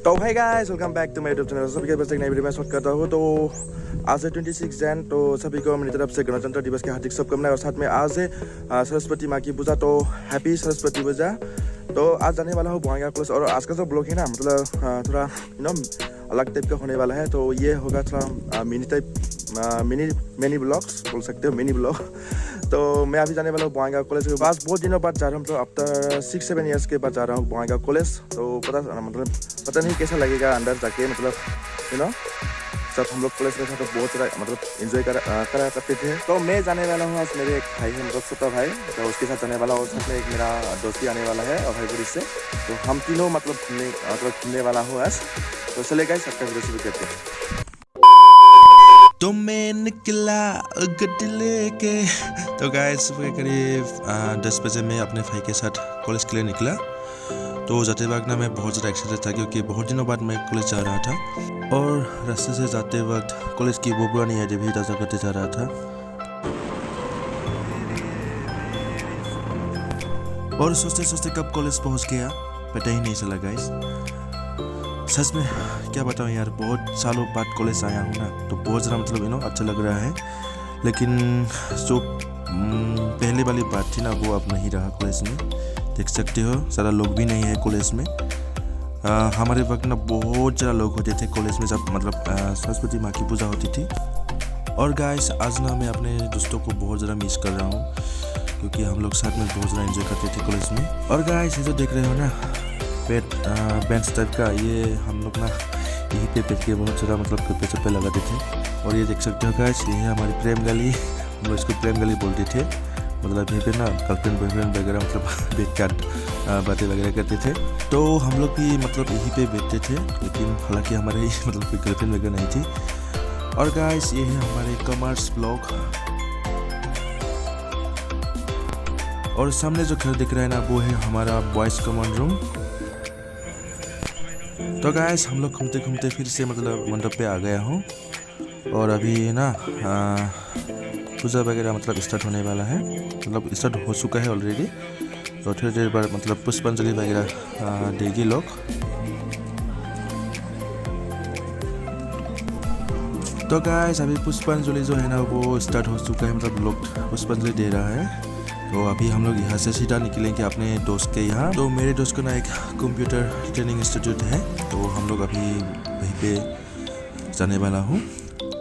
तो भाई guys welcome back to my YouTube channel. सभी के पास एक नई वीडियो में स्वागत करता हूँ। तो आज है 26 जन, तो सभी को मेरी तरफ से गणतंत्र दिवस की हार्दिक शुभकामनाएं। और साथ में आज है सरस्वती माँ की पूजा, तो हैप्पी सरस्वती पूजा। तो आज जाने वाला हूँ बोआइगांव कॉलेज। और आज का जो ब्लॉग है ना, मतलब थोड़ा अलग टाइप का होने वाला है। तो ये होगा थोड़ा मिनी टाइप, मिनी ब्लॉग्स बोल सकते हो, मिनी ब्लॉग। तो मैं अभी जाने वाला हूँ बोआइगांव कॉलेज के पास। बहुत दिनों बाद जा रहा हूँ, तो आफ्टर 6-7 ईयर्स के बाद जा रहा हूँ बोआइगांव कॉलेज। तो पता नहीं कैसा लगेगा अंदर जाके, मतलब सब हम लोग कॉलेज में था तो बहुत ज़्यादा इंजॉय करा करते थे। तो मैं जाने वाला हूँ आज, मेरे एक भाई है, छोटा भाई, तो उसके साथ जाने वाला। और साथ में एक मेरा दोस्त भी आने वाला है और भाई से। तो हम तीनों घूमने वाला हूँ आज। तो चले गए, सबका वीडियो शुरू करते हैं। तो मैं निकला गड्डी लेके। तो गाइस सुबह के करीब 10 बजे मैं अपने भाई के साथ कॉलेज के लिए निकला। तो जाते वक्त ना मैं बहुत ज़्यादा एक्साइटेड था, क्योंकि बहुत दिनों बाद मैं कॉलेज जा रहा था। और रास्ते से जाते वक्त कॉलेज की वो पुरानी यादें भी ताज़ा करते जा रहा था। और सोचते सोचते कब कॉलेज पहुंच गया पता ही नहीं चला गाइस। सच में क्या बताऊँ यार, बहुत सालों बाद कॉलेज आया हूँ ना, तो बहुत ज़्यादा अच्छा लग रहा है। लेकिन जो पहले वाली बात थी ना, वो अब नहीं रहा कॉलेज में। देख सकते हो ज़्यादा लोग भी नहीं है कॉलेज में। हमारे वक्त ना बहुत ज़्यादा लोग होते थे कॉलेज में, जब सरस्वती माँ की पूजा होती थी। और गाइस आज ना मैं अपने दोस्तों को बहुत ज़्यादा मिस कर रहा हूँ, क्योंकि हम लोग साथ में बहुत ज़्यादा एंजॉय करते थे कॉलेज में। और गाइस ये जो देख रहे हो ना बेंच टाइप का, ये हम लोग ना यहीं पे बैठ के बहुत ज़्यादा पे लगाते थे। और ये देख सकते हो गाइस, ये है हमारी प्रेम गली। हम लोग इसको प्रेम गली बोलते थे। यहीं पे ना गर्लफ्रेंड बॉयफ्रेंड वगैरह बैठ कर बातें वगैरह करते थे। तो हम लोग भी यहीं पे बैठते थे, लेकिन हालांकि हमारे कोई गर्लफ्रेंड वगैरह नहीं थी। और गाइस ये है हमारे कॉमर्स ब्लॉक। और सामने जो घर दिख रहा है ना, वो है हमारा बॉयज़ कॉमन रूम। तो गाइस हम लोग घूमते घूमते फिर से मंडप पे आ गया हूँ। और अभी ना पूजा वगैरह स्टार्ट होने वाला है, स्टार्ट हो चुका है ऑलरेडी। तो थोड़ी देर बाद पुष्पांजलि वगैरह देगी लोग। तो गाइस अभी पुष्पांजलि जो है ना, वो स्टार्ट हो चुका है, लोग पुष्पांजलि दे रहा है। तो अभी हम लोग यहाँ से सीधा निकलेंगे अपने दोस्त के यहाँ। तो मेरे दोस्त का ना एक कंप्यूटर ट्रेनिंग इंस्टीट्यूट है, तो हम लोग अभी वहीं पे जाने वाला हूँ।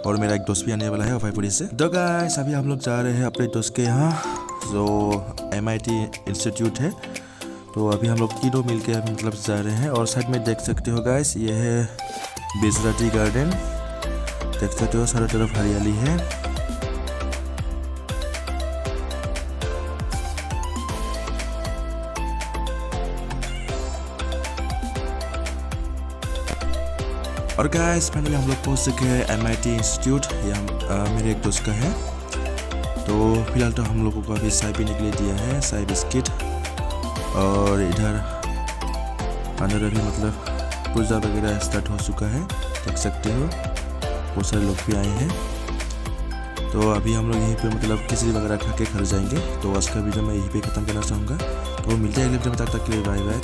और मेरा एक दोस्त भी आने वाला है अभयपुरी से। तो गाइस अभी हम लोग जा रहे हैं अपने दोस्त के यहाँ, जो MIT इंस्टीट्यूट है। तो अभी हम लोग तीनों मिल के जा रहे हैं। और साइड में देख सकते हो गाइस, ये है बेसराटी गार्डन। देख सकते हो चारों तरफ हरियाली है। और गाइस फाइनली हम लोग पहुंच चुके हैं MIT इंस्टीट्यूट। ये मेरे एक दोस्त का है। तो फिलहाल तो हम लोगों को अभी चाय पीने के लिए दिया है, चाय बिस्किट। और इधर अंदर अभी पूजा वगैरह स्टार्ट हो चुका है, देख सकते हो बहुत सारे लोग भी आए हैं। तो अभी हम लोग यहीं पे खिचड़ी वगैरह खा के घर जाएंगे। तो आज का वीडियो मैं यहीं पे ख़त्म करना चाहूँगा। तो मिलते हैं अगले वीडियो में, तब तक के लिए बाय बाय।